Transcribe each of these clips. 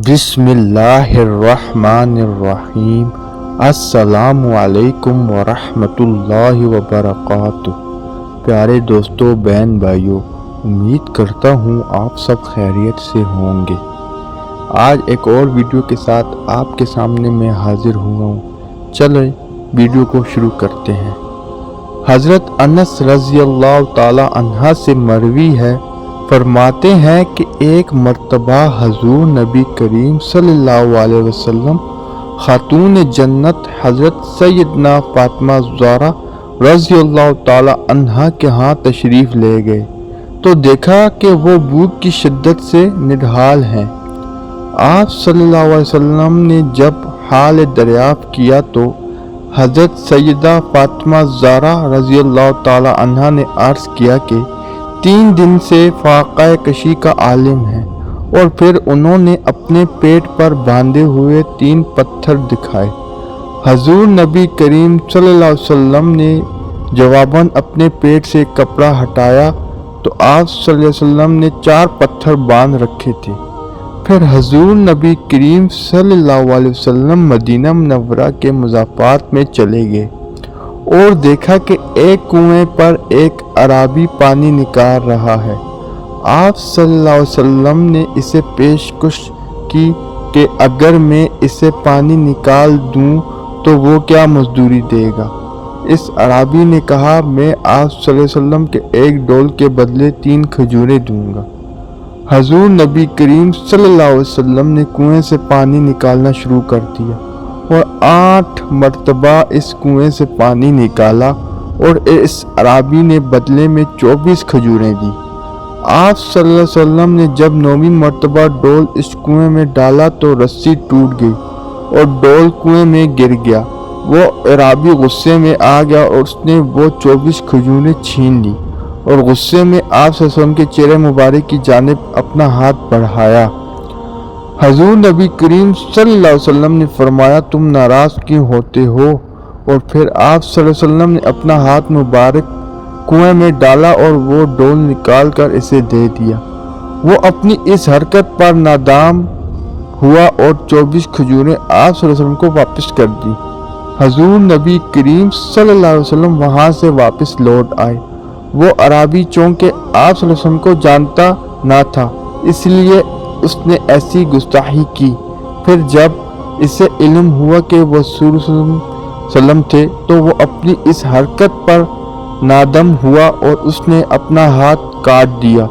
بسم اللہ الرحمن الرحیم۔ السلام علیکم ورحمۃ اللہ وبرکاتہ۔ پیارے دوستو، بہن بھائیو، امید کرتا ہوں آپ سب خیریت سے ہوں گے۔ آج ایک اور ویڈیو کے ساتھ آپ کے سامنے میں حاضر ہوا ہوں۔ چلیں ویڈیو کو شروع کرتے ہیں۔ حضرت انس رضی اللہ تعالی عنہ سے مروی ہے، فرماتے ہیں کہ ایک مرتبہ حضور نبی کریم صلی اللہ علیہ وسلم خاتون جنت حضرت سیدنا فاطمہ زہرا رضی اللہ تعالی عنہا کے ہاں تشریف لے گئے تو دیکھا کہ وہ بھوک کی شدت سے نڈھال ہیں۔ آپ صلی اللہ علیہ وسلم نے جب حال دریافت کیا تو حضرت سیدہ فاطمہ زہرا رضی اللہ تعالی عنہا نے عرض کیا کہ 3 دن سے فاقہ کشی کا عالم ہے، اور پھر انہوں نے اپنے پیٹ پر باندھے ہوئے 3 پتھر دکھائے۔ حضور نبی کریم صلی اللہ علیہ وسلم نے جواباً اپنے پیٹ سے کپڑا ہٹایا تو آپ صلی اللہ علیہ وسلم نے 4 پتھر باندھ رکھے تھے۔ پھر حضور نبی کریم صلی اللہ علیہ وسلم مدینہ منورہ کے مضافات میں چلے گئے اور دیکھا کہ ایک کنویں پر ایک اعرابی پانی نکال رہا ہے۔ آپ صلی اللہ علیہ وسلم نے اسے پیشکش کی کہ اگر میں اسے پانی نکال دوں تو وہ کیا مزدوری دے گا؟ اس اعرابی نے کہا، میں آپ صلی اللہ علیہ وسلم کے 1 ڈول کے بدلے 3 کھجوریں دوں گا۔ حضور نبی کریم صلی اللہ علیہ وسلم نے کنویں سے پانی نکالنا شروع کر دیا اور 8 مرتبہ اس کنویں سے پانی نکالا اور اس اعرابی نے بدلے میں 24 کھجوریں دی۔ آپ صلی اللہ علیہ وسلم نے جب 9ویں مرتبہ ڈول اس کنویں میں ڈالا تو رسی ٹوٹ گئی اور ڈول کنویں میں گر گیا۔ وہ اعرابی غصے میں آ گیا اور اس نے وہ 24 کھجوریں چھین لی اور غصے میں آپ صلی اللہ علیہ وسلم کے چہرے مبارک کی جانب اپنا ہاتھ بڑھایا۔ حضور نبی کریم صلی اللہ علیہ وسلم نے فرمایا، تم ناراض کیوں ہوتے ہو؟ اور پھر آپ صلی اللہ علیہ وسلم نے اپنا ہاتھ مبارک کنویں میں ڈالا اور وہ ڈول نکال کر اسے دے دیا۔ وہ اپنی اس حرکت پر نادام ہوا اور 24 کھجوریں آپ صلی اللہ علیہ وسلم کو واپس کر دی۔ حضور نبی کریم صلی اللہ علیہ وسلم وہاں سے واپس لوٹ آئے۔ وہ اعرابی چونکہ آپ صلی اللہ علیہ وسلم کو جانتا نہ تھا، اس لیے اس نے ایسی گستاخی کی۔ پھر جب اسے علم ہوا کہ وہ رسول صلی اللہ علیہ وسلم تھے تو وہ اپنی اس حرکت پر نادم ہوا اور اس نے اپنا ہاتھ کاٹ دیا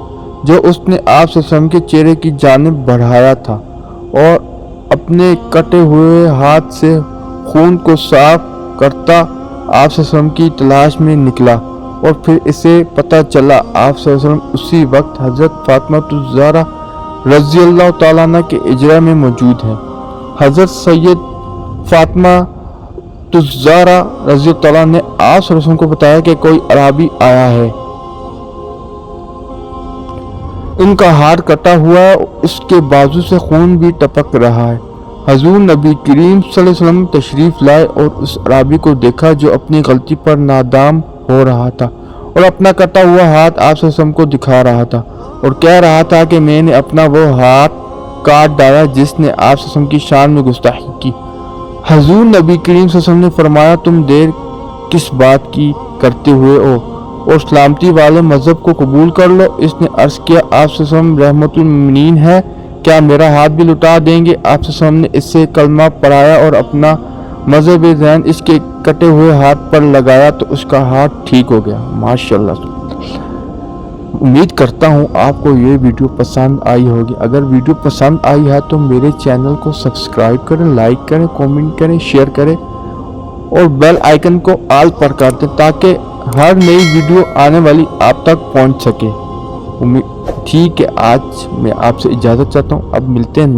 جو اس نے آپ صلی اللہ علیہ وسلم کے چہرے کی جانب بڑھایا تھا، اور اپنے کٹے ہوئے ہاتھ سے خون کو صاف کرتا آپ صلی اللہ علیہ وسلم کی تلاش میں نکلا، اور پھر اسے پتہ چلا آپ صلی اللہ علیہ وسلم اسی وقت حضرت فاطمہ زہرا رضی اللہ تعالیٰ عنہ کے اجرا میں موجود ہیں۔ حضرت سید فاطمہ زہرا رضی اللہ تعالیٰ نے آپ صلی اللہ علیہ وسلم کو بتایا کہ کوئی اعرابی آیا ہے، ان کا ہاتھ کٹا ہوا ہے، اس کے بازو سے خون بھی ٹپک رہا ہے۔ حضور نبی کریم صلی اللہ علیہ وسلم تشریف لائے اور اس اعرابی کو دیکھا جو اپنی غلطی پر نادام ہو رہا تھا اور اپنا کٹا ہوا ہاتھ آپ صلی اللہ علیہ وسلم کو دکھا رہا تھا اور کہہ رہا تھا کہ میں نے اپنا وہ ہاتھ کاٹ ڈالا جس نے آپ صلی اللہ علیہ وسلم کی شان میں گستاخی کی۔ حضور نبی کریم صلی اللہ علیہ وسلم نے فرمایا، تم دیر کس بات کی کرتے ہوئے ہو اور سلامتی والے مذہب کو قبول کر لو۔ اس نے عرض کیا، آپ صلی اللہ علیہ وسلم رحمت المؤمنین ہے، کیا میرا ہاتھ بھی لٹا دیں گے؟ آپ صلی اللہ علیہ وسلم نے اس سے کلمہ پڑھایا اور اپنا مذہب ذہن اس کے کٹے ہوئے ہاتھ پر لگایا تو اس کا ہاتھ ٹھیک ہو گیا۔ ماشاءاللہ۔ امید کرتا ہوں آپ کو یہ ویڈیو پسند آئی ہوگی۔ اگر ویڈیو پسند آئی ہے تو میرے چینل کو سبسکرائب کریں، لائک کریں، کومنٹ کریں، شیئر کریں اور بیل آئیکن کو آل پر کر دیں تاکہ ہر نئی ویڈیو آنے والی آپ تک پہنچ سکے۔ ٹھیک ہے، آج میں آپ سے اجازت چاہتا ہوں، اب ملتے ہیں۔